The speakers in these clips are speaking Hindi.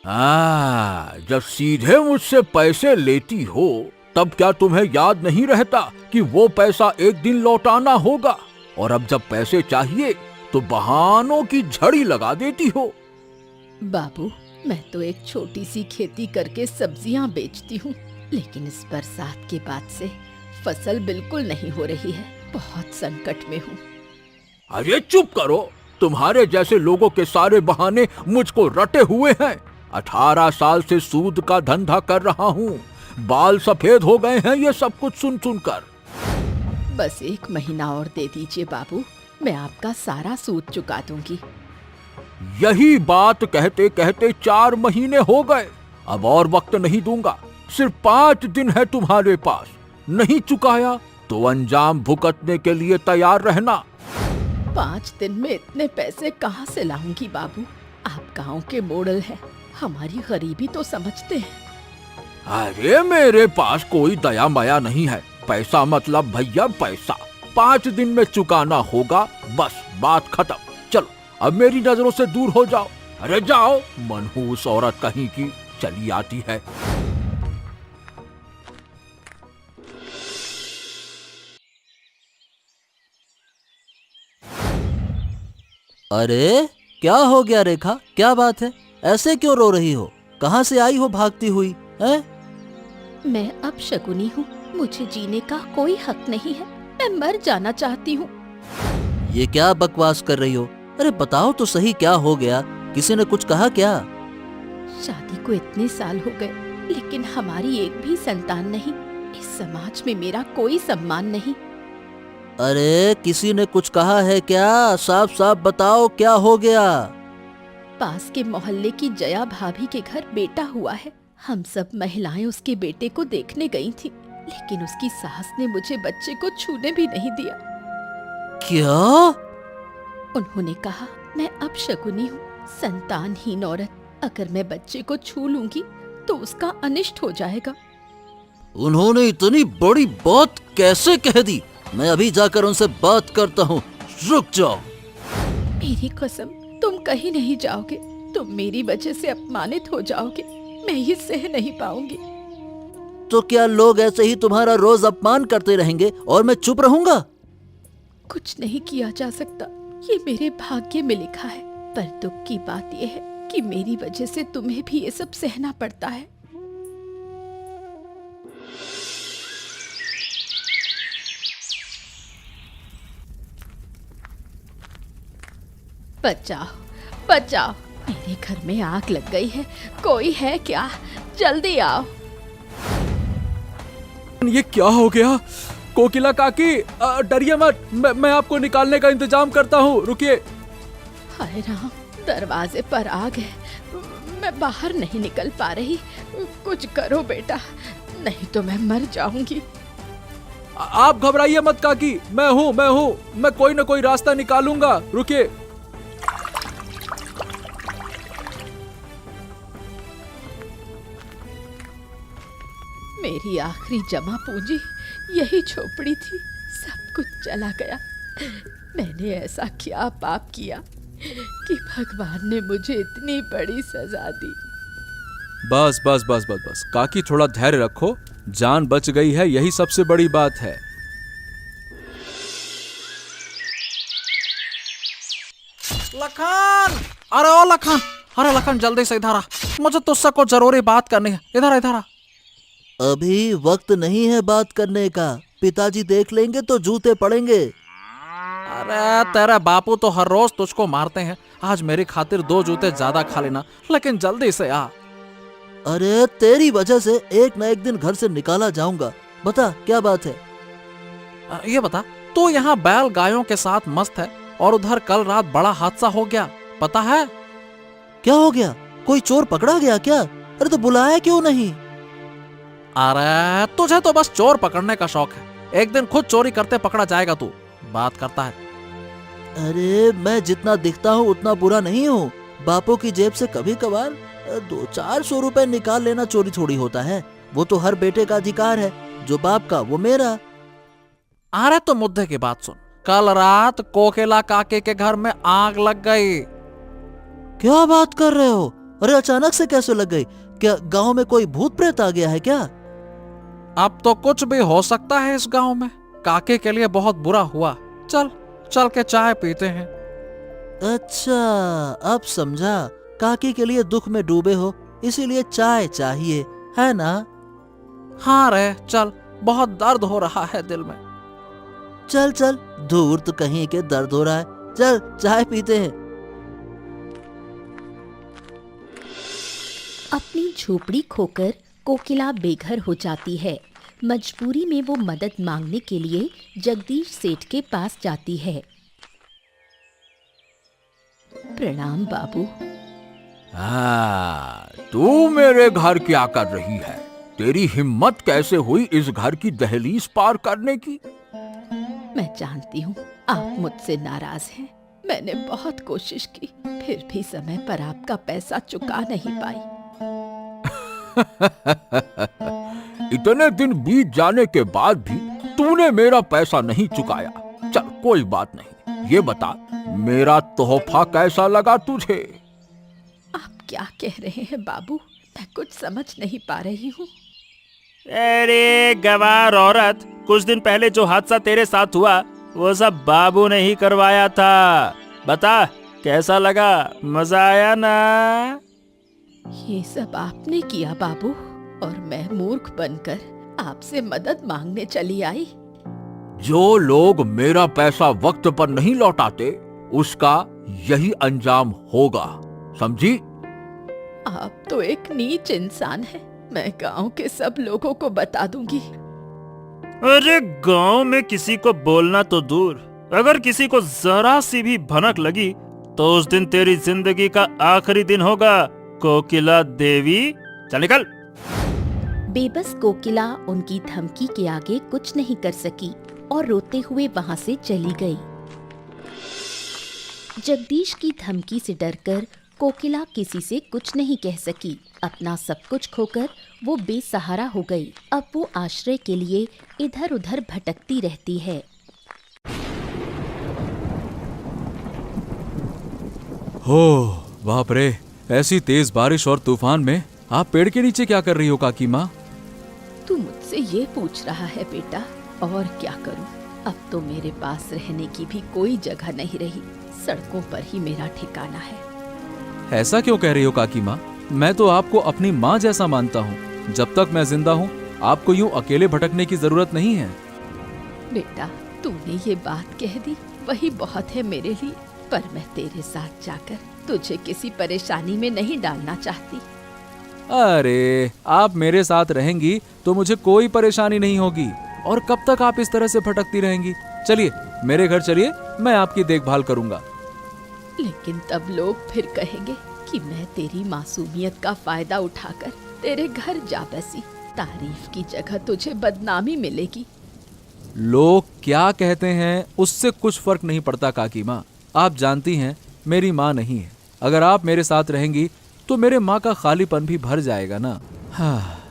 जब सीधे मुझसे पैसे लेती हो तब क्या तुम्हें याद नहीं रहता कि वो पैसा एक दिन लौटाना होगा, और अब जब पैसे चाहिए तो बहानों की झड़ी लगा देती हो। बाबू, मैं तो एक छोटी सी खेती करके सब्जियां बेचती हूँ, लेकिन इस बरसात के बाद से फसल बिल्कुल नहीं हो रही है। बहुत संकट में हूँ। अरे चुप करो, तुम्हारे जैसे लोगों के सारे बहाने मुझको रटे हुए हैं। 18 साल से सूद का धंधा कर रहा हूँ, बाल सफेद हो गए हैं ये सब कुछ सुन सुनकर। बस 1 महीना और दे दीजिए बाबू, मैं आपका सारा सूद चुका दूंगी। यही बात कहते कहते 4 महीने हो गए। अब और वक्त नहीं दूंगा, सिर्फ 5 दिन है तुम्हारे पास। नहीं चुकाया तो अंजाम भुगतने के लिए तैयार रहना। 5 दिन में इतने पैसे कहाँ से लाऊंगी बाबू? आप गांव के मॉडल हैं, हमारी गरीबी तो समझते हैं। अरे मेरे पास कोई दया माया नहीं है। पैसा मतलब भैया पैसा, 5 दिन में चुकाना होगा, बस बात खत्म। चलो अब मेरी नजरों से दूर हो जाओ। अरे जाओ, मनहूस औरत कहीं की चली आती है। अरे क्या हो गया रेखा, क्या बात है? ऐसे क्यों रो रही हो? कहाँ से आई हो भागती हुई? हैं? मैं अब शकुनी हूँ, मुझे जीने का कोई हक नहीं है, मैं मर जाना चाहती हूँ। ये क्या बकवास कर रही हो? अरे बताओ तो सही, क्या हो गया? किसी ने कुछ कहा क्या? शादी को इतने साल हो गए, लेकिन हमारी एक भी संतान नहीं। इस समाज में मेरा कोई सम्मान नहीं। अरे किसी ने कुछ कहा है क्या? साफ साफ बताओ क्या हो गया? पास के मोहल्ले की जया भाभी के घर बेटा हुआ है। हम सब महिलाएं उसके बेटे को देखने गई थी, लेकिन उसकी सास ने मुझे बच्चे को छूने भी नहीं दिया। क्या? उन्होंने कहा मैं अब शकुनी हूँ, संतानहीन औरत, अगर मैं बच्चे को छू लूंगी तो उसका अनिष्ट हो जाएगा। उन्होंने इतनी बड़ी बात कैसे कह दी? मैं अभी जाकर उनसे बात करता हूँ, रुक जाओ। मेरी कसम, तुम कहीं नहीं जाओगे, तुम मेरी वजह से अपमानित हो जाओगे, मैं ये सह नहीं पाऊंगी। तो क्या लोग ऐसे ही तुम्हारा रोज अपमान करते रहेंगे और मैं चुप रहूंगा? कुछ नहीं किया जा सकता, ये मेरे भाग्य में लिखा है। पर दुख की बात यह है कि मेरी वजह से तुम्हें भी ये सब सहना पड़ता है। बचाओ, बचाओ, मेरे घर में आग लग गई है, कोई है क्या? जल्दी आओ। ये क्या हो गया? कोकिला काकी, डरिए मत, मैं आपको निकालने का इंतजाम करता हूँ, रुकिए। हाय राम, दरवाजे पर आग है, मैं बाहर नहीं निकल पा रही। कुछ करो बेटा, नहीं तो मैं मर जाऊंगी। आप घबराइए मत काकी, मैं हूँ, मैं कोई ना कोई रास्ता निकालूंगा, रुकिए। मेरी आखिरी जमा पूंजी यही झोपड़ी थी, सब कुछ चला गया। मैंने ऐसा क्या पाप किया कि भगवान ने मुझे इतनी बड़ी सजा दी। बस बस बस बस बस काकी, थोड़ा धैर्य रखो, जान बच गई है, यही सबसे बड़ी बात है। लखन, अरे ओ लखन, अरे लखन जल्दी से इधर आ, मुझे तुझसे कुछ जरूरी बात करनी है। इधर इधर आ। अभी वक्त नहीं है बात करने का, पिताजी देख लेंगे तो जूते पड़ेंगे। अरे तेरे बापू तो हर रोज तुझको मारते हैं, आज मेरी खातिर 2 जूते ज्यादा खा लेना, लेकिन जल्दी से आ। अरे तेरी वजह से एक ना एक दिन घर से निकाला जाऊंगा, बता क्या बात है? ये बता, तू यहाँ बैल गायों के साथ मस्त है और उधर कल रात बड़ा हादसा हो गया, पता है? क्या हो गया? कोई चोर पकड़ा गया क्या? अरे तो बुलाया क्यों नहीं? अरे तुझे तो बस चोर पकड़ने का शौक है, एक दिन खुद चोरी करते पकड़ा जाएगा तू, बात करता है। अरे मैं जितना दिखता हूँ उतना बुरा नहीं हूँ। बापू की जेब से कभी कभार 200-400 रुपए निकाल लेना चोरी थोड़ी होता है, वो तो हर बेटे का अधिकार है, जो बाप का वो मेरा। अरे तो मुद्दे की बात सुन, कल रात कोकिला काके के घर में आग लग गई। क्या बात कर रहे हो? अरे अचानक से कैसे लग गई? क्या गांव में कोई भूत प्रेत आ गया है क्या? अब तो कुछ भी हो सकता है इस गांव में। काके के लिए बहुत बुरा हुआ। चल चल के चाय पीते हैं। अच्छा, अब समझा। काकी के लिए दुख में डूबे हो, इसीलिए चाय चाहिए, है ना? हाँ रे चल, बहुत दर्द हो रहा है दिल में। चल चल, दूर तो कहीं के दर्द हो रहा है। चल चाय पीते हैं। अपनी झोपड़ी खोकर कोकिला बेघर हो जाती है। मजबूरी में वो मदद मांगने के लिए जगदीश सेठ के पास जाती है। प्रणाम बाबू। तू मेरे घर क्या कर रही है? तेरी हिम्मत कैसे हुई इस घर की दहलीज पार करने की? मैं जानती हूँ आप मुझसे नाराज हैं। मैंने बहुत कोशिश की, फिर भी समय पर आपका पैसा चुका नहीं पाई। इतने दिन बीत जाने के बाद भी तूने मेरा पैसा नहीं चुकाया। चल कोई बात नहीं, ये बता मेरा तोहफा कैसा लगा तुझे? आप क्या कह रहे हैं बाबू? मैं कुछ समझ नहीं पा रही हूँ। अरे गवार औरत, कुछ दिन पहले जो हादसा तेरे साथ हुआ वो सब बाबू ने ही करवाया था। बता कैसा लगा? मजा आया ना? ये सब आपने किया बाबू, और मैं मूर्ख बनकर आपसे मदद मांगने चली आई। जो लोग मेरा पैसा वक्त पर नहीं लौटाते उसका यही अंजाम होगा, समझी? आप तो एक नीच इंसान है। मैं गांव के सब लोगों को बता दूंगी। अरे गांव में किसी को बोलना तो दूर, अगर किसी को जरा सी भी भनक लगी तो उस दिन तेरी जिंदगी का आखिरी दिन होगा, कोकिला देवी। चल निकल। बेबस कोकिला उनकी धमकी के आगे कुछ नहीं कर सकी और रोते हुए वहां से चली गई। जगदीश की धमकी से डरकर कोकिला किसी से कुछ नहीं कह सकी। अपना सब कुछ खोकर वो बेसहारा हो गई। अब वो आश्रय के लिए इधर उधर भटकती रहती है। हो बाप रे, ऐसी तेज बारिश और तूफान में आप पेड़ के नीचे क्या कर रही हो काकी माँ? तू मुझसे ये पूछ रहा है बेटा, और क्या करूं? अब तो मेरे पास रहने की भी कोई जगह नहीं रही। सड़कों पर ही मेरा ठिकाना है। ऐसा क्यों कह रही हो काकी माँ? मैं तो आपको अपनी माँ जैसा मानता हूँ। जब तक मैं जिंदा हूँ आपको यूं अकेले भटकने की जरूरत नहीं है। बेटा, तूने ये बात कह दी वही बहुत है मेरे लिए, पर मैं तेरे साथ जाकर तुझे किसी परेशानी में नहीं डालना चाहती। अरे आप मेरे साथ रहेंगी तो मुझे कोई परेशानी नहीं होगी। और कब तक आप इस तरह से भटकती रहेंगी? चलिए मेरे घर चलिए, मैं आपकी देखभाल करूंगा। लेकिन तब लोग फिर कहेंगे कि मैं तेरी मासूमियत का फायदा उठाकर तेरे घर जा बसी। तारीफ की जगह तुझे बदनामी मिलेगी। लोग क्या कहते हैं उससे कुछ फर्क नहीं पड़ता काकी माँ। आप जानती हैं मेरी माँ नहीं है। अगर आप मेरे साथ रहेंगी तो मेरे माँ का खालीपन भी भर जाएगा ना। हाँ।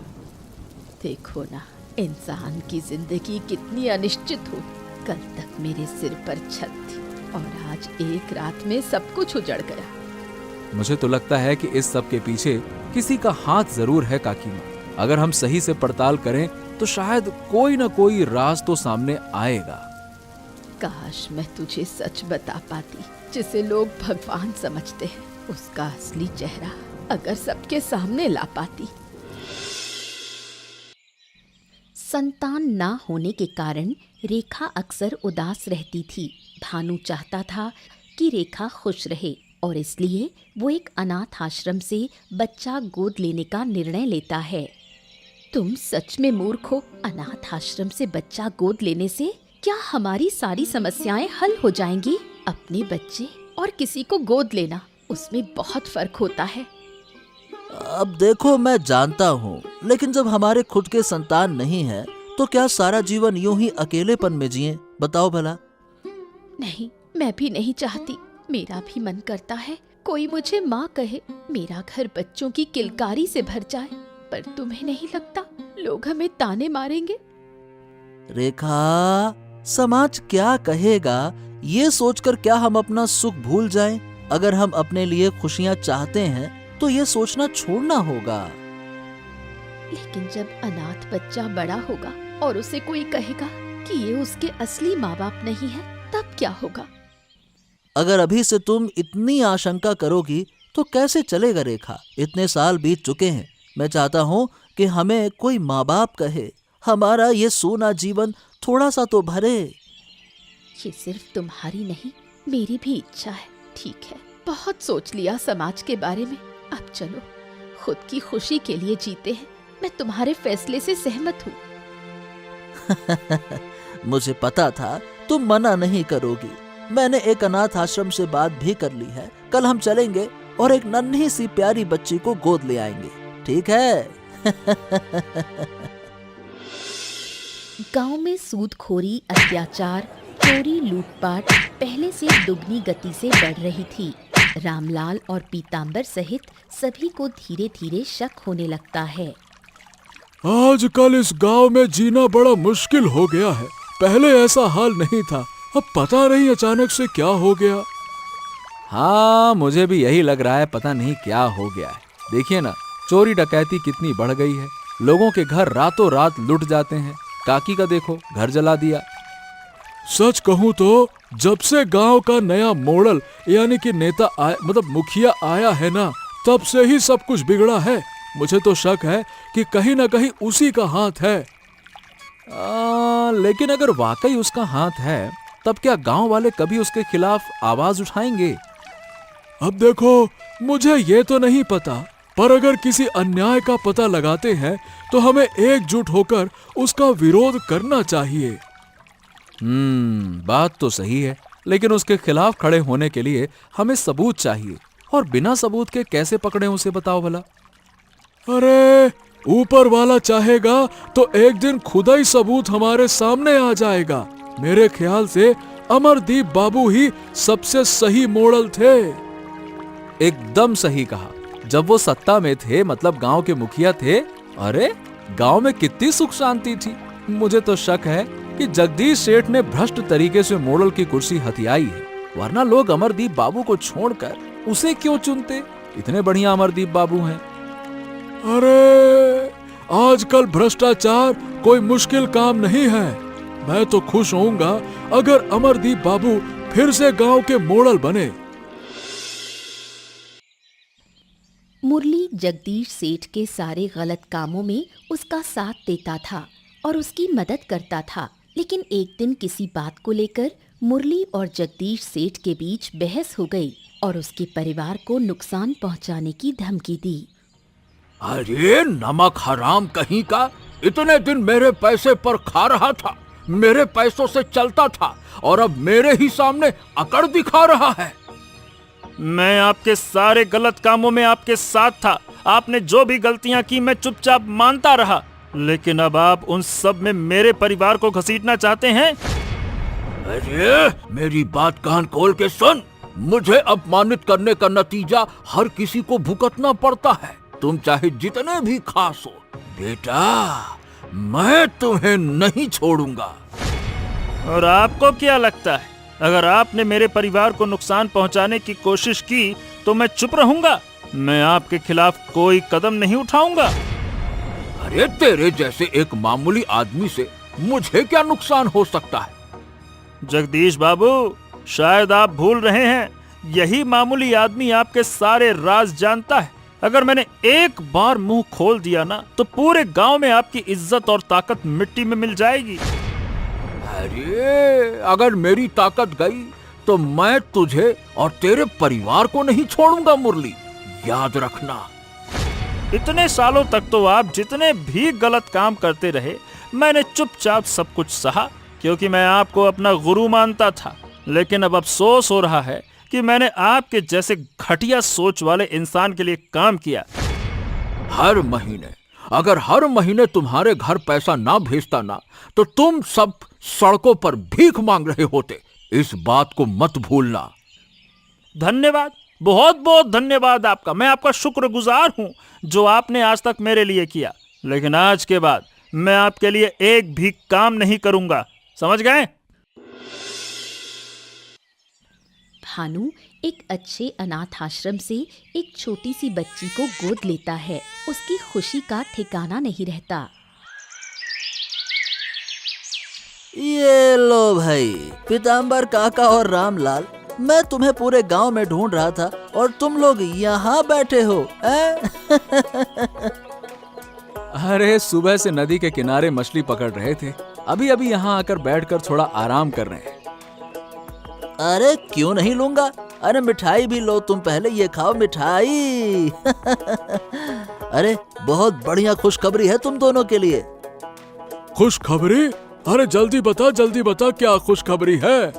देखो ना, इंसान की जिंदगी कितनी अनिश्चित हो। कल तक मेरे सिर पर छत थी और आज एक रात में सब कुछ उजड़ गया। मुझे तो लगता है कि इस सब के पीछे किसी का हाथ जरूर है काकी माँ। अगर हम सही से पड़ताल करें तो शायद कोई ना कोई राज तो सामने आएगा। काश मैं तुझे सच बता पाती, जिसे लोग भगवान समझते हैं, उसका असली चेहरा अगर सबके सामने ला पाती। संतान ना होने के कारण रेखा अक्सर उदास रहती थी। भानु चाहता था कि रेखा खुश रहे और इसलिए वो एक अनाथ आश्रम से बच्चा गोद लेने का निर्णय लेता है। तुम सच में मूर्ख हो। अनाथ आश्रम से बच्चा गोद लेने से क्या हमारी सारी समस्याएं हल हो जाएंगी? अपने बच्चे और किसी को गोद लेना, उसमें बहुत फर्क होता है। अब देखो, मैं जानता हूँ, लेकिन जब हमारे खुद के संतान नहीं है तो क्या सारा जीवन यूं ही अकेलेपन में जिए? बताओ भला। नहीं, मैं भी नहीं चाहती। मेरा भी मन करता है कोई मुझे माँ कहे, मेरा घर बच्चों की किलकारी से भर जाए। पर तुम्हें नहीं लगता लोग हमें ताने मारेंगे? रेखा, समाज क्या कहेगा ये सोचकर क्या हम अपना सुख भूल जाएं? अगर हम अपने लिए खुशियां चाहते हैं तो ये सोचना छोड़ना होगा। लेकिन जब अनाथ बच्चा बड़ा होगा और उसे कोई कहेगा कि ये उसके असली माँ बाप नहीं है, तब क्या होगा? अगर अभी से तुम इतनी आशंका करोगी तो कैसे चलेगा रेखा? इतने साल बीत चुके हैं। मैं चाहता हूँ कि हमें कोई माँ बाप कहे, हमारा ये सोना जीवन थोड़ा सा तो भरे। ये सिर्फ तुम्हारी नहीं, मेरी भी इच्छा है। ठीक है, बहुत सोच लिया समाज के बारे में। अब चलो, खुद की खुशी के लिए जीते हैं। मैं तुम्हारे फैसले से सहमत हूँ। मुझे पता था तुम मना नहीं करोगी। मैंने एक अनाथ आश्रम से बात भी कर ली है। कल हम चलेंगे और एक नन्ही सी प्यारी बच्ची को गोद ले आएंगे, ठीक है? गांव में सूदखोरी, अत्याचार, चोरी, लूटपाट पहले से दुगनी गति से बढ़ रही थी। रामलाल और पीतांबर सहित सभी को धीरे धीरे शक होने लगता है। आजकल इस गांव में जीना बड़ा मुश्किल हो गया है। पहले ऐसा हाल नहीं था, अब पता नहीं अचानक से क्या हो गया। हाँ, मुझे भी यही लग रहा है, पता नहीं क्या हो गया है। देखिए ना, चोरी डकैती कितनी बढ़ गई है। लोगों के घर रातों रात लुट जाते हैं। काकी का देखो, घर जला दिया। सच कहूं तो जब से गांव का नया मॉडल यानी कि नेता मतलब मुखिया आया है ना, तब से ही सब कुछ बिगड़ा है। मुझे तो शक है कि कहीं ना कहीं उसी का हाथ है। लेकिन अगर वाकई उसका हाथ है, तब क्या गांव वाले कभी उसके खिलाफ आवाज उठाएंगे? अब देखो, मुझे ये तो नहीं पता, पर अगर किसी अन्याय का पता लगाते हैं तो हमें एकजुट होकर उसका विरोध करना चाहिए। बात तो सही है, लेकिन उसके खिलाफ खड़े होने के लिए हमें सबूत चाहिए। और बिना सबूत के कैसे पकड़े उसे, बताओ भला? अरे, ऊपर वाला चाहेगा तो एक दिन खुद ही सबूत हमारे सामने आ जाएगा। मेरे ख्याल से अमरदीप बाबू ही सबसे सही मॉडल थे। एकदम सही कहा। जब वो सत्ता में थे, मतलब गांव के मुखिया थे, अरे गांव में कितनी सुख शांति थी। मुझे तो शक है कि जगदीश सेठ ने भ्रष्ट तरीके से मॉडल की कुर्सी हथियाई है, वरना लोग अमरदीप बाबू को छोड़कर उसे क्यों चुनते? इतने बढ़िया अमरदीप बाबू हैं। अरे, आजकल भ्रष्टाचार कोई मुश्किल काम नहीं है। मैं तो खुश होऊंगा अगर अमरदीप बाबू फिर से गांव के मॉडल बने। मुरली जगदीश सेठ के सारे गलत कामों में उसका साथ देता था और उसकी मदद करता था। लेकिन एक दिन किसी बात को लेकर मुरली और जगदीश सेठ के बीच बहस हो गई और उसके परिवार को नुकसान पहुंचाने की धमकी दी। अरे नमक हराम कहीं का, इतने दिन मेरे पैसे पर खा रहा था, मेरे पैसों से चलता था और अब मेरे ही सामने अकड़ दिखा रहा है। मैं आपके सारे गलत कामों में आपके साथ था। आपने जो भी गलतियां की मैं चुपचाप मानता रहा, लेकिन अब आप उन सब में मेरे परिवार को घसीटना चाहते हैं। अरे, मेरी बात कान खोल के सुन। मुझे अपमानित करने का नतीजा हर किसी को भुगतना पड़ता है, तुम चाहे जितने भी खास हो। बेटा, मैं तुम्हें नहीं छोड़ूंगा। और आपको क्या लगता है, अगर आपने मेरे परिवार को नुकसान पहुंचाने की कोशिश की तो मैं चुप रहूंगा? मैं आपके खिलाफ कोई कदम नहीं उठाऊंगा। अरे, तेरे जैसे एक मामूली आदमी से मुझे क्या नुकसान हो सकता है? जगदीश बाबू, शायद आप भूल रहे हैं, यही मामूली आदमी आपके सारे राज जानता है। अगर मैंने एक बार मुंह खोल दिया ना, तो पूरे गांव में आपकी इज्जत और ताकत मिट्टी में मिल जाएगी। अरे, अगर मेरी ताकत गई तो मैं तुझे और तेरे परिवार को नहीं छोड़ूंगा मुरली, याद रखना। इतने सालों तक तो आप जितने भी गलत काम करते रहे, मैंने चुपचाप सब कुछ सहा, क्योंकि मैं आपको अपना गुरु मानता था। लेकिन अब अफसोस हो रहा है कि मैंने आपके जैसे घटिया सोच वाले इंसान के लिए काम किया। अगर हर महीने तुम्हारे घर पैसा ना भेजता ना, तो तुम सब सड़कों पर भीख मांग रहे होते। इस बात को मत भूलना। धन्यवाद, बहुत बहुत धन्यवाद आपका। मैं आपका शुक्रगुजार हूं जो आपने आज तक मेरे लिए किया, लेकिन आज के बाद मैं आपके लिए एक भी काम नहीं करूंगा, समझ गए? भानु एक अच्छे अनाथ आश्रम से एक छोटी सी बच्ची को गोद लेता है। उसकी खुशी का ठिकाना नहीं रहता। ये लो भाई, पीताम्बर काका और रामलाल, मैं तुम्हें पूरे गांव में ढूंढ रहा था और तुम लोग यहाँ बैठे हो, हैं? अरे सुबह से नदी के किनारे मछली पकड़ रहे थे, अभी अभी यहाँ आकर बैठकर थोड़ा आराम कर रहे हैं। अरे क्यों नहीं लूंगा, अरे मिठाई भी लो, तुम पहले ये खाओ मिठाई। अरे बहुत बढ़िया खुशखबरी है तुम दोनों के लिए। खुशखबरी? अरे जल्दी बता क्या खुशखबरी है?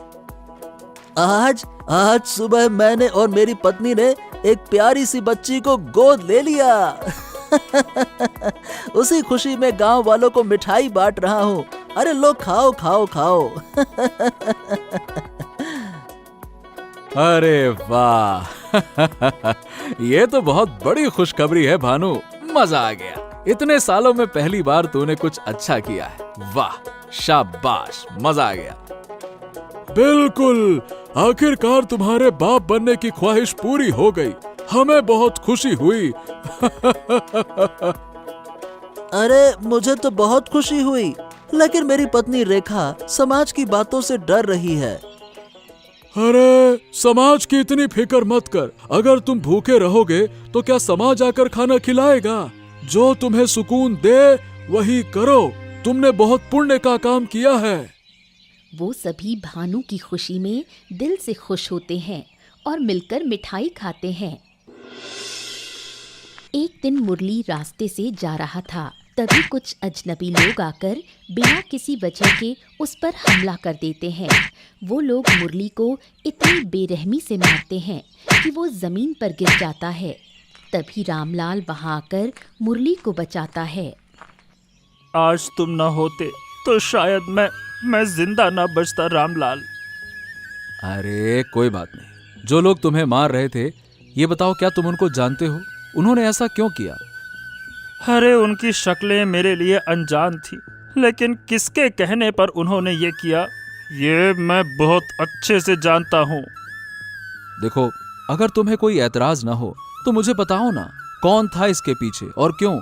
आज सुबह मैंने और मेरी पत्नी ने एक प्यारी सी बच्ची को गोद ले लिया। उसी खुशी में गांव वालों को मिठाई बांट रहा हूँ। अरे लो खाओ खाओ खाओ। अरे वाह, ये तो बहुत बड़ी खुशखबरी है भानु, मजा आ गया। इतने सालों में पहली बार तूने कुछ अच्छा किया है। वाह, शाबाश, मजा आ गया। बिल्कुल, आखिरकार तुम्हारे बाप बनने की ख्वाहिश पूरी हो गई, हमें बहुत खुशी हुई। अरे मुझे तो बहुत खुशी हुई, लेकिन मेरी पत्नी रेखा समाज की बातों से डर रही है। अरे समाज की इतनी फिक्र मत कर, अगर तुम भूखे रहोगे तो क्या समाज आकर खाना खिलाएगा? जो तुम्हें सुकून दे वही करो, तुमने बहुत पुण्य का काम किया है। वो सभी भानु की खुशी में दिल से खुश होते हैं और मिलकर मिठाई खाते हैं। एक दिन मुरली रास्ते से जा रहा था, तभी कुछ अजनबी लोग आकर बिना किसी वजह के उस पर हमला कर देते हैं। वो लोग मुरली को इतनी बेरहमी से मारते हैं कि वो जमीन पर गिर जाता है। तभी रामलाल वहां आकर मुरली को बचाता है। आज तुम न होते तो शायद मैं जिंदा न बचता रामलाल। अरे कोई बात नहीं, जो लोग तुम्हें मार रहे थे, ये बताओ क्या तुम उनको जानते हो? उन्होंने ऐसा क्यों किया? अरे उनकी शक्लें मेरे लिए अनजान थी, लेकिन किसके कहने पर उन्होंने ये किया, ये मैं बहुत अच्छे से जानता हूँ। देखो, अगर तुम्हें कोई ऐतराज ना हो तो मुझे बताओ ना, कौन था इसके पीछे और क्यों?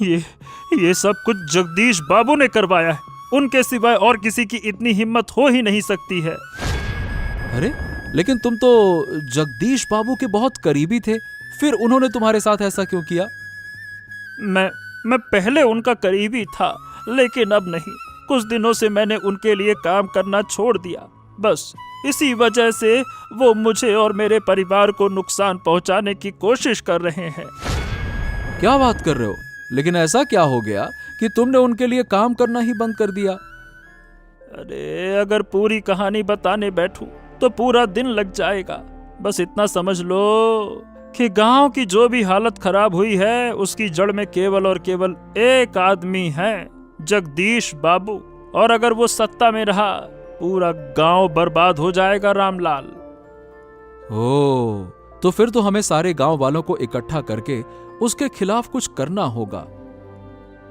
ये सब कुछ जगदीश बाबू ने करवाया है। उनके सिवाय और किसी की इतनी हिम्मत हो ही नहीं सकती है। अरे लेकिन तुम तो जगदीश बाबू के बहुत करीबी थे, फिर उन्होंने तुम्हारे साथ ऐसा क्यों किया? मैं पहले उनका करीबी था, लेकिन अब नहीं। कुछ दिनों से मैंने उनके लिए काम करना छोड़ दिया। बस इसी वजह से वो मुझे और मेरे परिवार को नुकसान पहुंचाने की कोशिश कर रहे हैं। क्या बात कर रहे हो? लेकिन ऐसा क्या हो गया कि तुमने उनके लिए काम करना ही बंद कर दिया? अरे अगर पूरी कहानी बताने बैठूं तो पूरा दिन लग जाएगा। बस इतना समझ लो कि गांव की जो भी हालत खराब हुई है, उसकी जड़ में केवल और केवल एक आदमी है, जगदीश बाबू। और अगर वो सत्ता में रहा, पूरा गांव बर्बाद हो जाएगा रामलाल। ओह, तो फिर तो हमें सारे गांव वालों को इकट्ठा करके उसके खिलाफ कुछ करना होगा।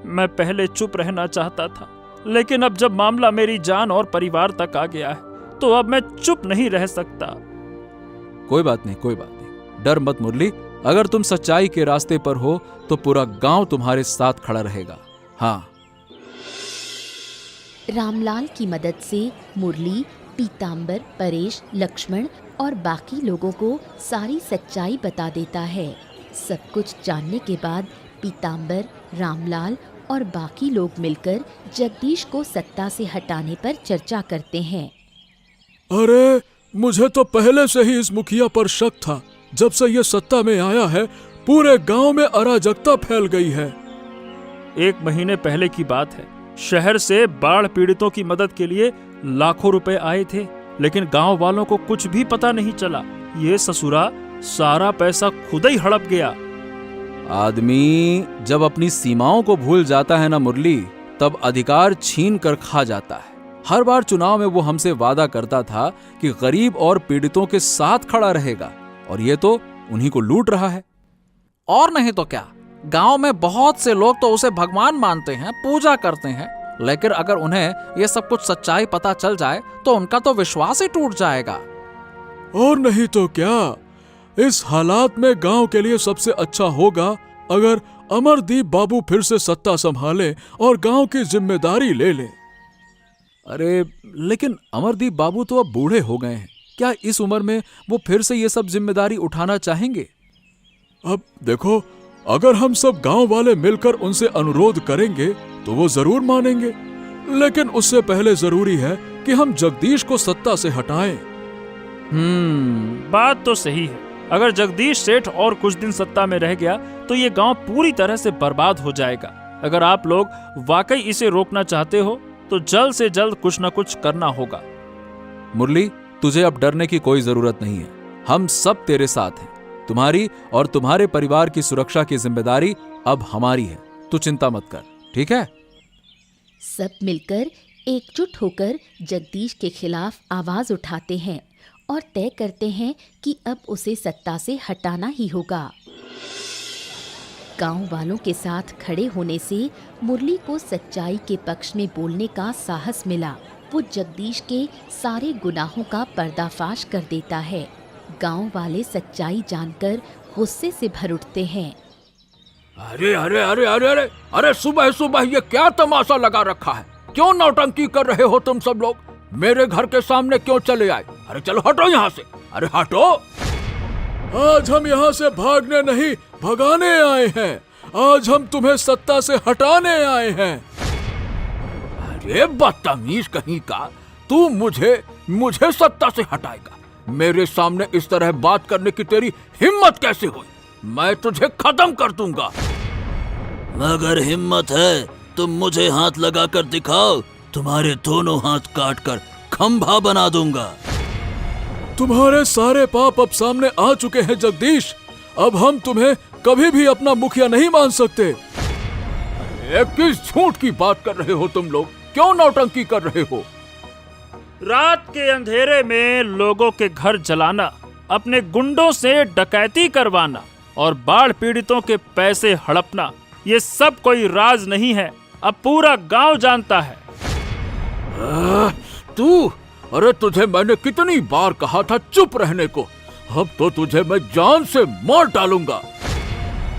मैं पहले चुप रहना चाहता था, लेकिन अब जब मामला मेरी जान और परिवार तक आ गया है, तो अब मैं चुप नहीं रह सकता। कोई बात नहीं, कोई बात नहीं, डर मत मुरली। अगर तुम सच्चाई के रास्ते पर हो तो पूरा गांव तुम्हारे साथ खड़ा रहेगा। हाँ। रामलाल की मदद से मुरली, पीताम्बर, परेश, लक्ष्मण और बाकी लोगों को सारी सच्चाई बता देता है। सब कुछ जानने के बाद पीताम्बर, रामलाल और बाकी लोग मिलकर जगदीश को सत्ता से हटाने पर चर्चा करते हैं। अरे मुझे तो पहले से ही इस मुखिया पर शक था। जब से ये सत्ता में आया है, पूरे गांव में अराजकता फैल गई है। 1 महीने पहले की बात है, शहर से बाढ़ पीड़ितों की मदद के लिए लाखों रुपए आए थे, लेकिन गांव वालों को कुछ भी पता नहीं चला। ये ससुरा सारा पैसा खुद ही हड़प गया। आदमी जब अपनी सीमाओं को भूल जाता है ना मुरली, तब अधिकार छीन कर खा जाता है। हर बार चुनाव में वो हमसे वादा करता था कि गरीब और पीड़ितों के साथ खड़ा रहेगा, और ये तो उन्हीं को लूट रहा है। और नहीं तो क्या, गांव में बहुत से लोग तो उसे भगवान मानते हैं, पूजा करते हैं, लेकिन अगर उन्हें ये सब कुछ सच्चाई पता चल जाए तो उनका तो विश्वास ही टूट जाएगा। और नहीं तो क्या, इस हालात में गांव के लिए सबसे अच्छा होगा अगर अमरदीप बाबू फिर से सत्ता संभाले और गांव की जिम्मेदारी ले ले। अरे लेकिन अमरदीप बाबू तो अब बूढ़े हो गए हैं, क्या इस उम्र में वो फिर से ये सब जिम्मेदारी उठाना चाहेंगे? अब देखो, अगर हम सब गांव वाले मिलकर उनसे अनुरोध करेंगे तो वो जरूर मानेंगे, लेकिन उससे पहले जरूरी है कि हम जगदीश को सत्ता से हटाएं। बात तो सही है। अगर जगदीश सेठ और कुछ दिन सत्ता में रह गया तो ये गांव पूरी तरह से बर्बाद हो जाएगा। अगर आप लोग वाकई इसे रोकना चाहते हो तो जल्द से जल्द कुछ न कुछ करना होगा। मुरली, तुझे अब डरने की कोई जरूरत नहीं है, हम सब तेरे साथ हैं। तुम्हारी और तुम्हारे परिवार की सुरक्षा की जिम्मेदारी अब हमारी है, तू चिंता मत कर, ठीक है? सब मिलकर एकजुट होकर जगदीश के खिलाफ आवाज उठाते हैं और तय करते हैं कि अब उसे सत्ता से हटाना ही होगा। गांव वालों के साथ खड़े होने से मुरली को सच्चाई के पक्ष में बोलने का साहस मिला। वो जगदीश के सारे गुनाहों का पर्दाफाश कर देता है। गांव वाले सच्चाई जानकर गुस्से से भर उठते हैं। अरे अरे अरे अरे अरे अरे, सुबह सुबह ये क्या तमाशा लगा रखा है? क्यों नौटंकी कर रहे हो तुम सब लोग? मेरे घर के सामने क्यों चले आए? अरे चलो हटो यहाँ से, अरे हटो। आज हम यहाँ से भागने नहीं, भगाने आए हैं। आज हम तुम्हें सत्ता से हटाने आए हैं। अरे बदतमीज कहीं का, तू मुझे सत्ता से हटाएगा? मेरे सामने इस तरह बात करने की तेरी हिम्मत कैसे हुई? मैं तुझे खत्म कर दूंगा। अगर हिम्मत है तो मुझे हाथ लगा कर दिखाओ, तुम्हारे दोनों हाथ काट कर खंभा बना दूंगा। तुम्हारे सारे पाप अब सामने आ चुके हैं जगदीश, अब हम तुम्हें कभी भी अपना मुखिया नहीं मान सकते। किस झूठ की बात कर रहे हो तुम लोग? क्यों नौटंकी कर रहे हो? रात के अंधेरे में लोगों के घर जलाना, अपने गुंडों से डकैती करवाना और बाढ़ पीड़ितों के पैसे हड़पना, ये सब कोई राज नहीं है, अब पूरा गांव जानता है। अरे तुझे मैंने कितनी बार कहा था चुप रहने को, अब तो तुझे मैं जान से मार डालूंगा।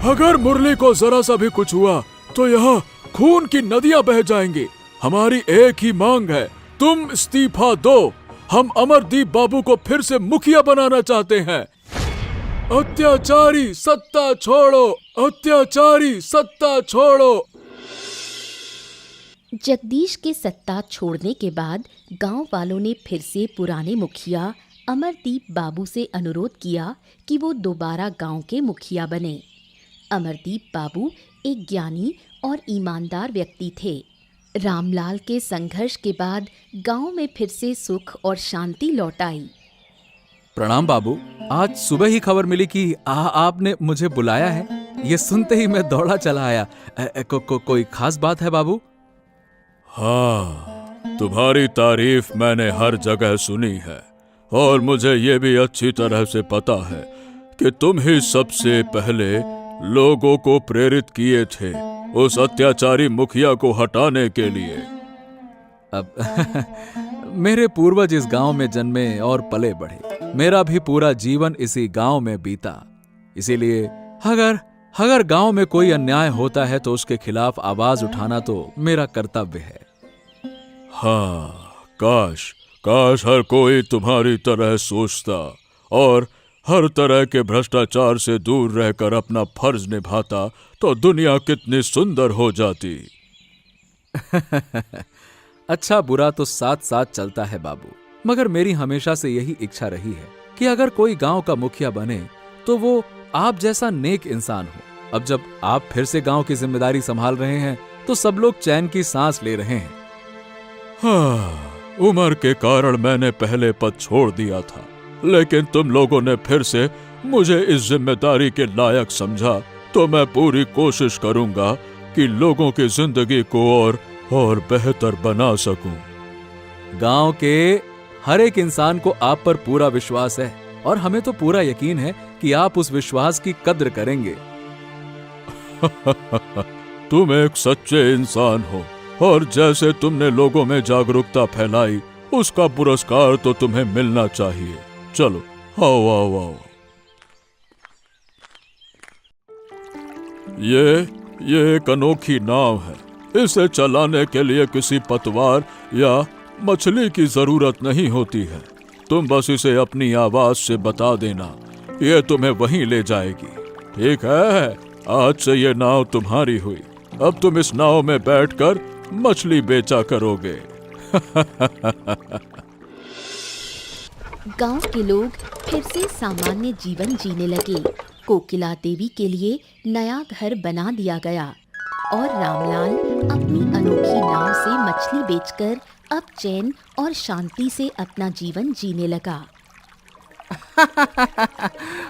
अगर मुरली को जरा सा भी कुछ हुआ तो यहाँ खून की नदियां बह जाएंगी। हमारी एक ही मांग है, तुम इस्तीफा दो। हम अमरदीप बाबू को फिर से मुखिया बनाना चाहते हैं। अत्याचारी सत्ता छोड़ो, अत्याचारी सत्ता छोड़ो। जगदीश के सत्ता छोड़ने के बाद गांव वालों ने फिर से पुराने मुखिया अमरदीप बाबू से अनुरोध किया कि वो दोबारा गांव के मुखिया बने। अमरदीप बाबू एक ज्ञानी और ईमानदार व्यक्ति थे। रामलाल के संघर्ष के बाद गांव में फिर से सुख और शांति लौट आई। प्रणाम बाबू, आज सुबह ही खबर मिली कि आपने मुझे बुलाया है। ये सुनते ही मैं दौड़ा चला आया। कोई खास बात है बाबू? हाँ, तुम्हारी तारीफ मैंने हर जगह सुनी है और मुझे ये भी अच्छी तरह से पता है कि तुम ही सबसे पहले लोगों को प्रेरित किए थे उस अत्याचारी मुखिया को हटाने के लिए। अब मेरे पूर्वज इस गांव में जन्मे और पले बढ़े, मेरा भी पूरा जीवन इसी गांव में बीता। इसीलिए अगर गांव में कोई अन्याय होता है तो उसके खिलाफ आवाज उठाना तो मेरा कर्तव्य है। हाँ, काश हर कोई तुम्हारी तरह सोचता और हर तरह के भ्रष्टाचार से दूर रहकर अपना फर्ज निभाता तो दुनिया कितनी सुंदर हो जाती। अच्छा बुरा तो साथ साथ चलता है बाबू, मगर मेरी हमेशा से यही इच्छा रही है कि अगर कोई गांव का मुखिया बने तो वो आप जैसा नेक इंसान हो। अब जब आप फिर से गांव की जिम्मेदारी संभाल रहे हैं तो सब लोग चैन की सांस ले रहे हैं। हाँ, उम्र के कारण मैंने पहले पद छोड़ दिया था, लेकिन तुम लोगों ने फिर से मुझे इस जिम्मेदारी के लायक समझा तो मैं पूरी कोशिश करूंगा कि लोगों की जिंदगी को और बेहतर बना सकूं। गांव के हर एक इंसान को आप पर पूरा विश्वास है और हमें तो पूरा यकीन है कि आप उस विश्वास की कद्र करेंगे। तुम एक सच्चे इंसान हो और जैसे तुमने लोगों में जागरूकता फैलाई उसका पुरस्कार तो तुम्हें मिलना चाहिए। चलो आओ आओ आओ। ये एक अनोखी नाव है। इसे चलाने के लिए किसी पतवार या मछली की जरूरत नहीं होती है। तुम बस इसे अपनी आवाज से बता देना, ये तुम्हें वहीं ले जाएगी। ठीक है, आज से ये नाव तुम्हारी हुई। अब तुम इस नाव में बैठकर मछली बेचा करोगे। गांव के लोग फिर से सामान्य जीवन जीने लगे। कोकिला देवी के लिए नया घर बना दिया गया और रामलाल अपनी अनोखी नाव से मछली बेचकर अब चैन और शांति से अपना जीवन जीने लगा।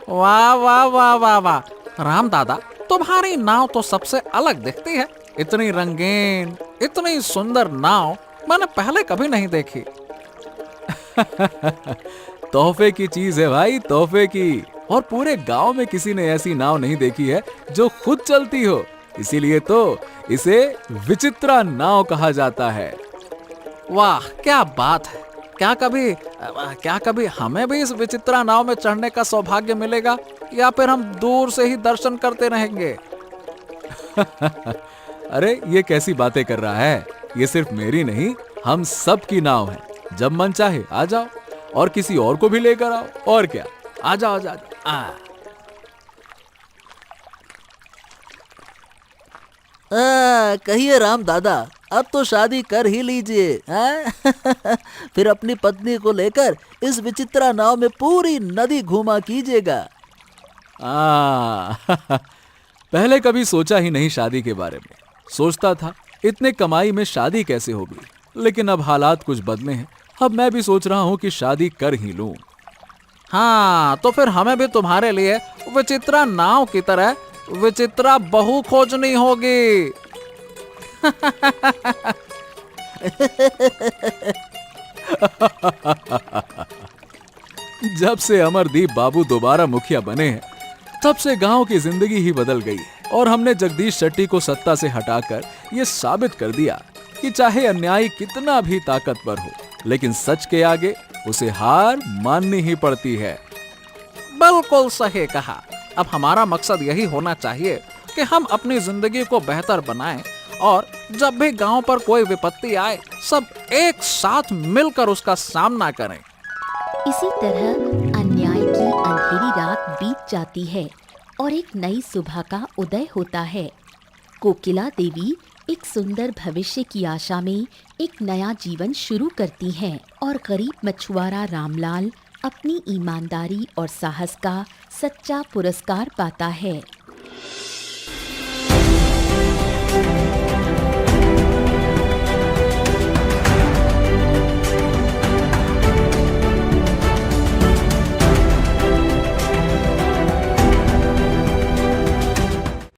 वाह वाह वाह वाह वाह, राम दादा तुम्हारी नाव तो सबसे अलग दिखती है। इतनी रंगीन, इतनी सुंदर नाव मैंने पहले कभी नहीं देखी। तोहफे की चीज है भाई, तोहफे की। और पूरे गांव में किसी ने ऐसी नाव नहीं देखी है जो खुद चलती हो। इसीलिए तो इसे विचित्रा नाव कहा जाता है। वाह क्या बात है। क्या कभी हमें भी इस विचित्रा नाव में चढ़ने का सौभाग्य मिलेगा, या फिर हम दूर से ही दर्शन करते रहेंगे? अरे ये कैसी बातें कर रहा है? ये सिर्फ मेरी नहीं, हम सब की नाव है। जब मन चाहे आ जाओ और किसी और को भी लेकर आओ। और क्या, आ जाओ आ जाओ। कहिए राम दादा, अब तो शादी कर ही लीजिए। हाँ? फिर अपनी पत्नी को लेकर इस विचित्रा नाव में पूरी नदी घूमा कीजिएगा। पहले कभी सोचा ही नहीं शादी के बारे में। सोचता था इतने कमाई में शादी कैसे होगी, लेकिन अब हालात कुछ बदले हैं। अब मैं भी सोच रहा हूँ कि शादी कर ही लूं। हाँ, तो फिर हमें भी तुम्हारे लिए विचित्रा नाव की तरह विचित्रा बहू खोजनी होगी। जब से अमरदीप बाबू दोबारा मुखिया बने हैं, तब से गांव की जिंदगी ही बदल गई है। और हमने जगदीश शेट्टी को सत्ता से हटाकर ये साबित कर दिया कि चाहे अन्याय कितना भी ताकतवर हो, लेकिन सच के आगे उसे हार माननी ही पड़ती है। बिल्कुल सही कहा। अब हमारा मकसद यही होना चाहिए कि हम अपनी जिंदगी को बेहतर बनाएं, और जब भी गांव पर कोई विपत्ति आए, सब एक साथ मिलकर उसका सामना करें। इसी तरह अन्याय की अंधेरी रात बीत जाती है और एक नई सुबह का उदय होता है। कोकिला देवी एक सुंदर भविष्य की आशा में एक नया जीवन शुरू करती हैं और गरीब मछुआरा रामलाल अपनी ईमानदारी और साहस का सच्चा पुरस्कार पाता है।